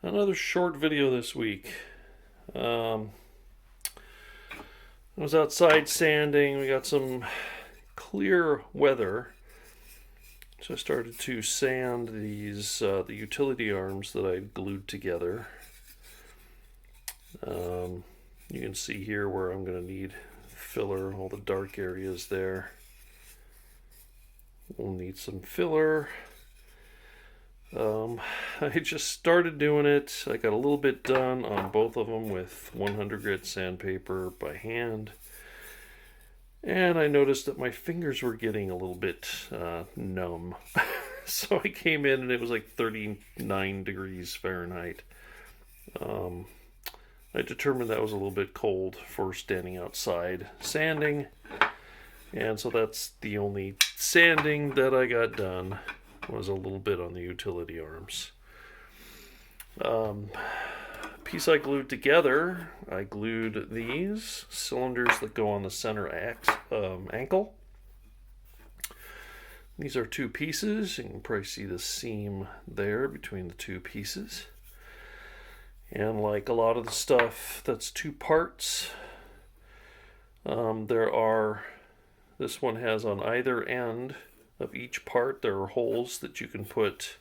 Another short video this week. I was outside sanding. We got some clear weather, so I started to sand these the utility arms that I glued together. You can see here where I'm going to need filler, all the dark areas there. We'll need some filler. I just started doing it. I got a little bit done on both of them with 100 grit sandpaper by hand. And I noticed that my fingers were getting a little bit numb. So I came in and it was like 39 degrees Fahrenheit. I determined that was a little bit cold for standing outside sanding. And so that's the only sanding that I got done. Was a little bit on the utility arms. Piece I glued together, I glued these cylinders that go on the center ankle. These are two pieces. You can probably see the seam there between the two pieces. And like a lot of the stuff that's two parts, this one has on either end of each part, there are holes that you can put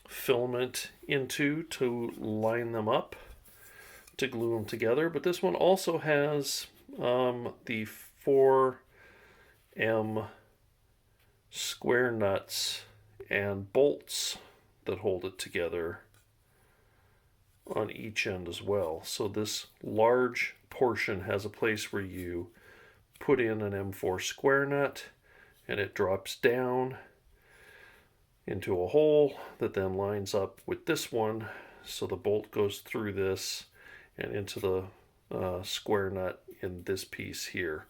filament into to line them up, to glue them together. But this one also has the 4M square nuts and bolts that hold it together on each end as well. So this large portion has a place where you put in an M4 square nut, and it drops down into a hole that then lines up with this one, so the bolt goes through this and into the square nut in this piece here.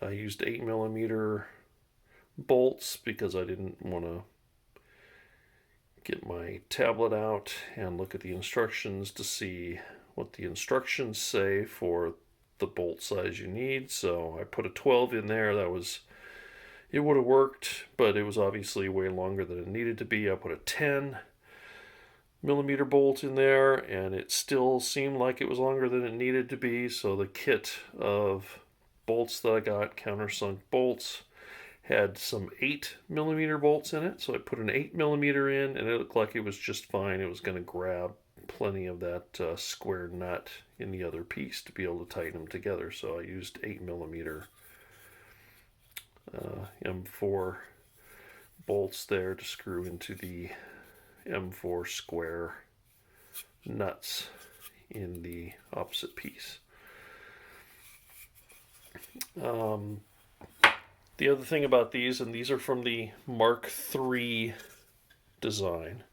I used 8mm bolts because I didn't want to get my tablet out and look at the instructions to see what the instructions say for the bolt size you need. So I put a 12 in there. It would have worked, but it was obviously way longer than it needed to be. I put a 10mm bolt in there, and it still seemed like it was longer than it needed to be. So the kit of bolts that I got, countersunk bolts, had some 8mm bolts in it. So I put an 8mm in, and it looked like it was just fine. It was going to grab plenty of that square nut in the other piece to be able to tighten them together. So I used 8mm M4 bolts there to screw into the M4 square nuts in the opposite piece. The other thing about these, and these are from the Mark III design.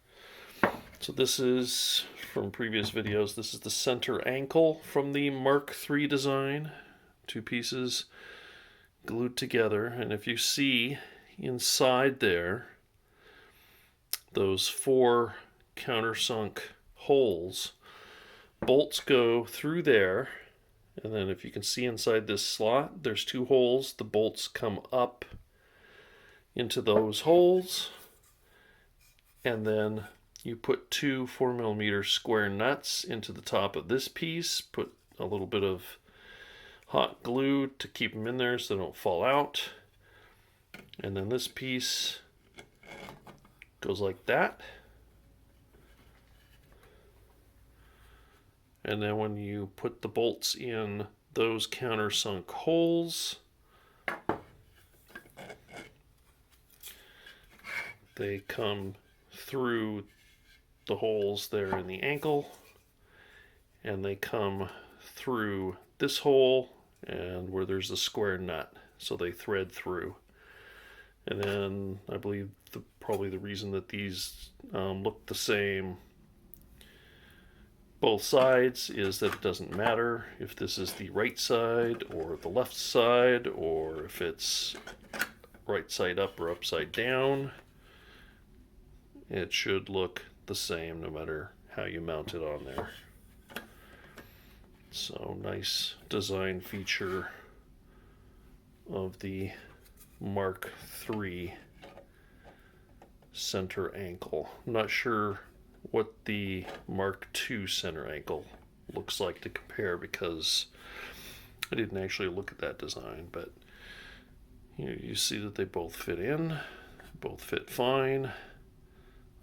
So this is from previous videos. This is the center ankle from the Mark III design. Two pieces glued together. And if you see inside there, those 4 countersunk holes, bolts go through there. And then if you can see inside this slot, there's 2 holes. The bolts come up into those holes. And then you put 2 4mm square nuts into the top of this piece, put a little bit of hot glue to keep them in there so they don't fall out. And then this piece goes like that. And then when you put the bolts in those countersunk holes, they come through the holes there in the ankle, and they come through this hole and where there's a square nut, so they thread through. And then I believe probably the reason that these look the same both sides is that it doesn't matter if this is the right side or the left side, or if it's right side up or upside down. It should look the same no matter how you mount it on there. So nice design feature of the Mark III center ankle. I'm not sure what the Mark II center ankle looks like to compare because I didn't actually look at that design, but you see that they both fit in, both fit fine.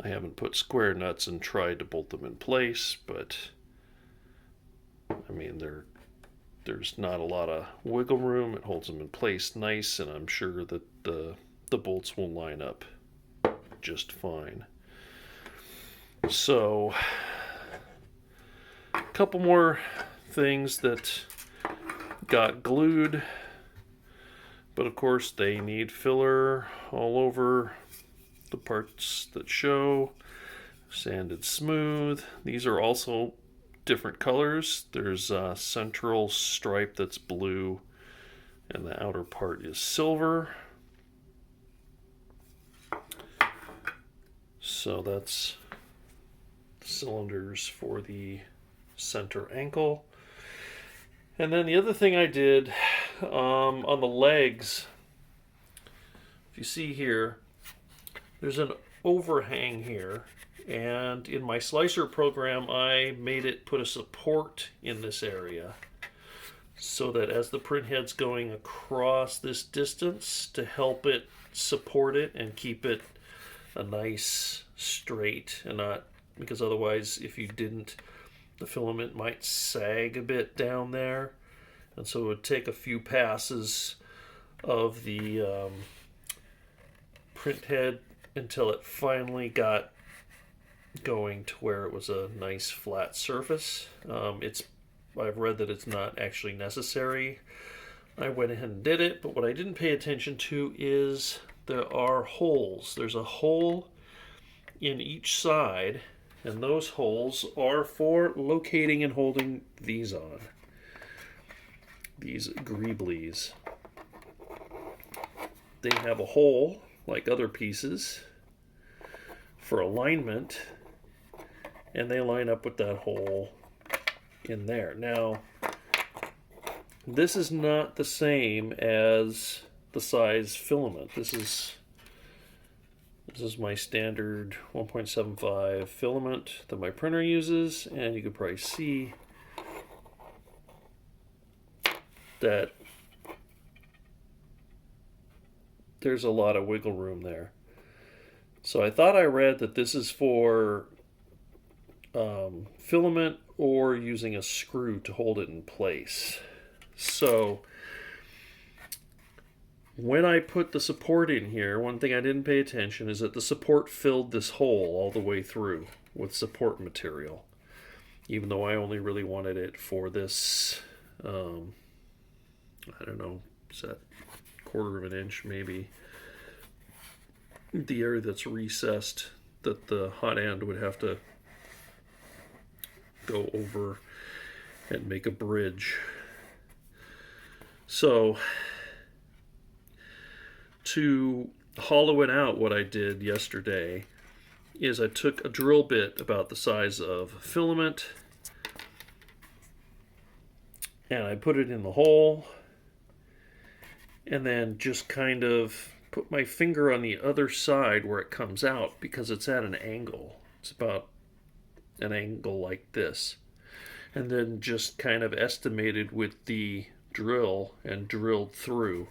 I haven't put square nuts and tried to bolt them in place, but I mean there's not a lot of wiggle room. It holds them in place nice, and I'm sure that the bolts will line up just fine. So a couple more things that got glued, but of course they need filler all over the parts that show. Sanded smooth. These are also different colors. There's a central stripe that's blue and the outer part is silver. So that's cylinders for the center ankle. And then the other thing I did on the legs, if you see here, there's an overhang here, and in my slicer program I made it put a support in this area so that as the print head's going across this distance to help it support it and keep it a nice straight, and not, because otherwise if you didn't, the filament might sag a bit down there, and so it would take a few passes of the print head until it finally got going to where it was a nice flat surface. I've read that it's not actually necessary. I went ahead and did it, but what I didn't pay attention to is there are holes. There's a hole in each side, and those holes are for locating and holding these on. These greebles. They have a hole like other pieces for alignment, and they line up with that hole in there. Now, this is not the same as the size filament. This is my standard 1.75 filament that my printer uses, and you can probably see that there's a lot of wiggle room there. So I thought I read that this is for filament or using a screw to hold it in place. So when I put the support in here, one thing I didn't pay attention is that the support filled this hole all the way through with support material, even though I only really wanted it for this, I don't know, is that 1/4 of an inch maybe, the area that's recessed that the hot end would have to go over and make a bridge. So to hollow it out, what I did yesterday is I took a drill bit about the size of filament and I put it in the hole, and then just kind of put my finger on the other side where it comes out, because it's at an angle. It's about an angle like this. And then just kind of estimated with the drill and drilled through.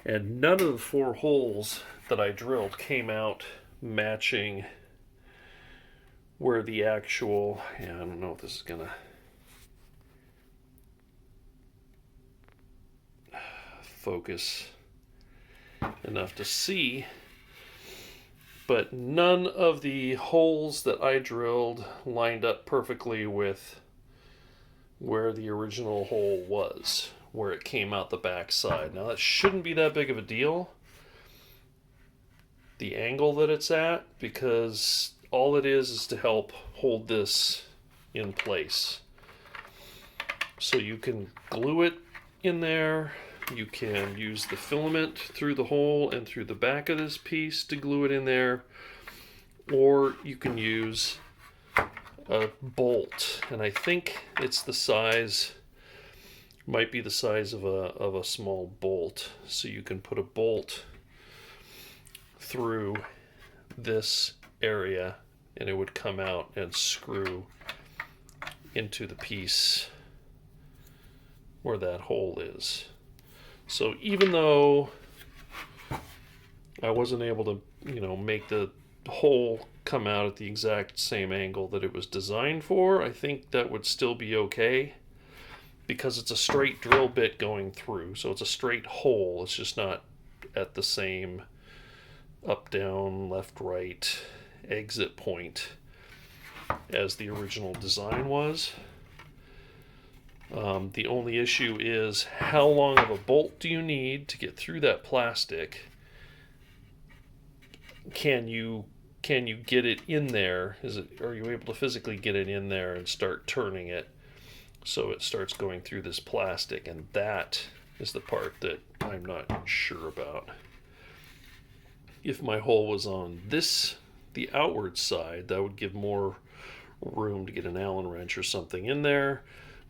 And none of the 4 holes that I drilled came out matching where the actual, I don't know if this is gonna focus enough to see, but none of the holes that I drilled lined up perfectly with where the original hole was, where it came out the back side. Now that shouldn't be that big of a deal, the angle that it's at, because all it is to help hold this in place. So you can glue it in there. You can use the filament through the hole and through the back of this piece to glue it in there, or you can use a bolt, and I think it's the size, might be the size of a small bolt, so you can put a bolt through this area, and it would come out and screw into the piece where that hole is. So even though I wasn't able to, make the hole come out at the exact same angle that it was designed for, I think that would still be okay, because it's a straight drill bit going through. So it's a straight hole. It's just not at the same up, down, left, right exit point as the original design was. The only issue is, how long of a bolt do you need to get through that plastic? Can you get it in there? Are you able to physically get it in there and start turning it so it starts going through this plastic? And that is the part that I'm not sure about. If my hole was on the outward side, that would give more room to get an Allen wrench or something in there.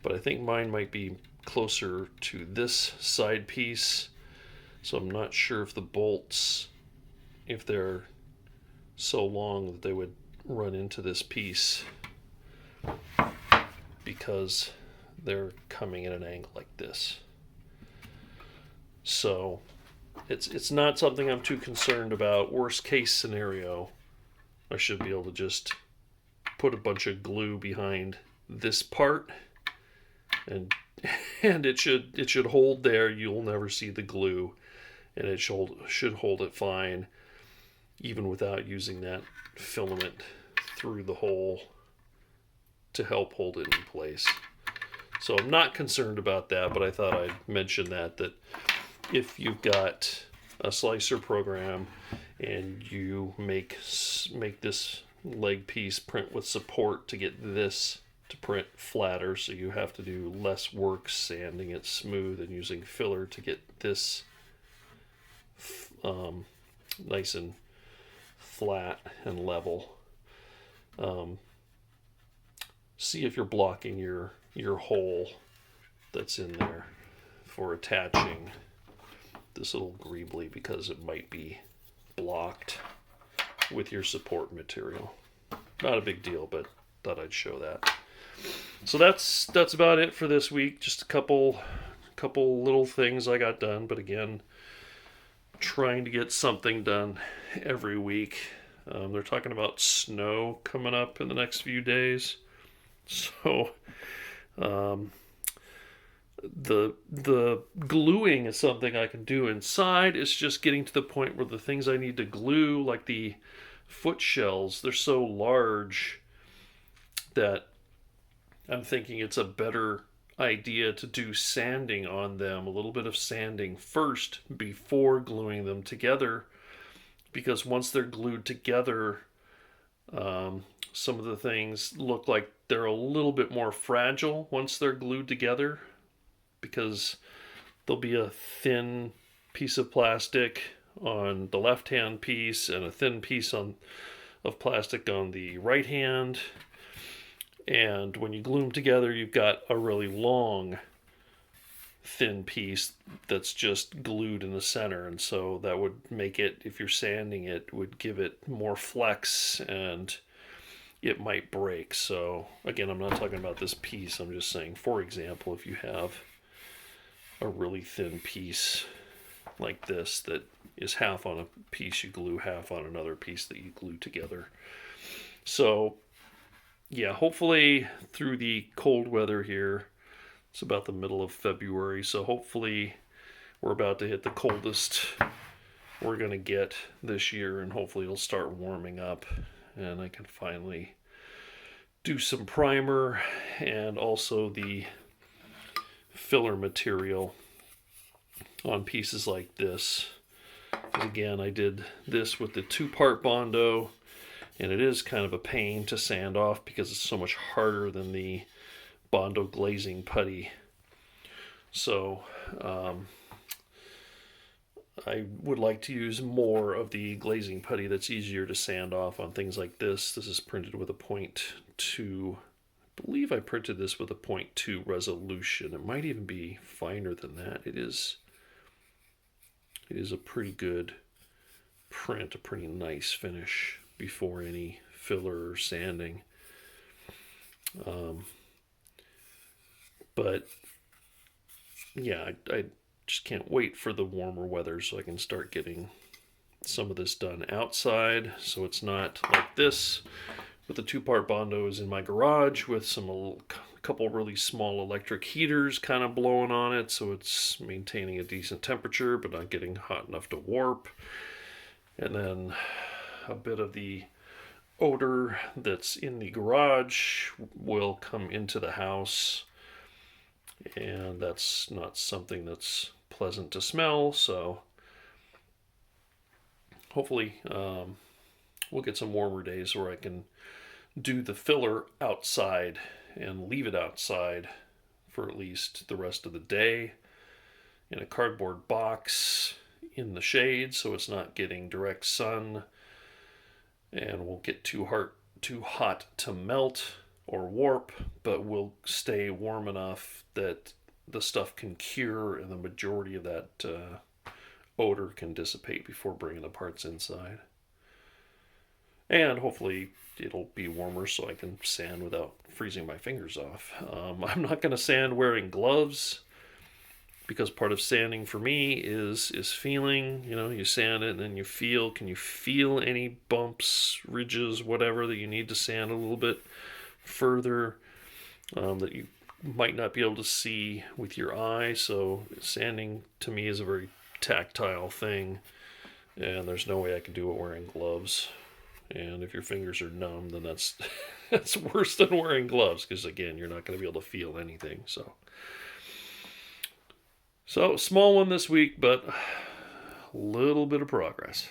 But I think mine might be closer to this side piece. So I'm not sure if the bolts, if they're so long that they would run into this piece, because they're coming at an angle like this. So it's not something I'm too concerned about. Worst case scenario, I should be able to just put a bunch of glue behind this part, and it should hold there. You'll never see the glue, and it should hold it fine, even without using that filament through the hole to help hold it in place. So I'm not concerned about that, but I thought I'd mention that if you've got a slicer program and you make this leg piece print with support to get this to print flatter, so you have to do less work sanding it smooth and using filler to get this nice and flat and level. See if you're blocking your hole that's in there for attaching this little greebly, because it might be blocked with your support material. Not a big deal, but thought I'd show that. So that's about it for this week. Just a couple little things I got done, but again, trying to get something done every week. They're talking about snow coming up in the next few days, so the gluing is something I can do inside. It's just getting to the point where the things I need to glue, like the foot shells, they're so large that I'm thinking it's a better idea to do sanding on them, a little bit of sanding first before gluing them together, because once they're glued together, some of the things look like they're a little bit more fragile once they're glued together, because there'll be a thin piece of plastic on the left hand piece and a thin piece of plastic on the right hand. And when you glue them together, you've got a really long, thin piece that's just glued in the center. And so that would make it, if you're sanding it, would give it more flex, and it might break. So again, I'm not talking about this piece. I'm just saying, for example, if you have a really thin piece like this that is half on a piece you glue, half on another piece that you glue together. So yeah, hopefully through the cold weather here, it's about the middle of February, so hopefully we're about to hit the coldest we're going to get this year, and hopefully it'll start warming up and I can finally do some primer and also the filler material on pieces like this. Because again, I did this with the 2-part Bondo, and it is kind of a pain to sand off because it's so much harder than the Bondo glazing putty. So I would like to use more of the glazing putty that's easier to sand off on things like this. This is printed with a 0.2. I believe I printed this with a 0.2 resolution. It might even be finer than that. It is a pretty good print a pretty nice finish before any filler or sanding. But yeah, I just can't wait for the warmer weather so I can start getting some of this done outside, so it's not like this with the 2-part Bondos in my garage with a couple really small electric heaters kind of blowing on it, so it's maintaining a decent temperature but not getting hot enough to warp. And then a bit of the odor that's in the garage will come into the house, and that's not something that's pleasant to smell, so hopefully we'll get some warmer days where I can do the filler outside and leave it outside for at least the rest of the day in a cardboard box in the shade, so it's not getting direct sun and won't get too hot to melt or warp, but will stay warm enough that the stuff can cure and the majority of that odor can dissipate before bringing the parts inside. And hopefully it'll be warmer so I can sand without freezing my fingers off. I'm not going to sand wearing gloves, because part of sanding for me is feeling. You sand it and then you feel. Can you feel any bumps, ridges, whatever that you need to sand a little bit further that you might not be able to see with your eye? So sanding to me is a very tactile thing, and there's no way I can do it wearing gloves. And if your fingers are numb, then that's worse than wearing gloves, because again, you're not going to be able to feel anything. So small one this week, but a little bit of progress.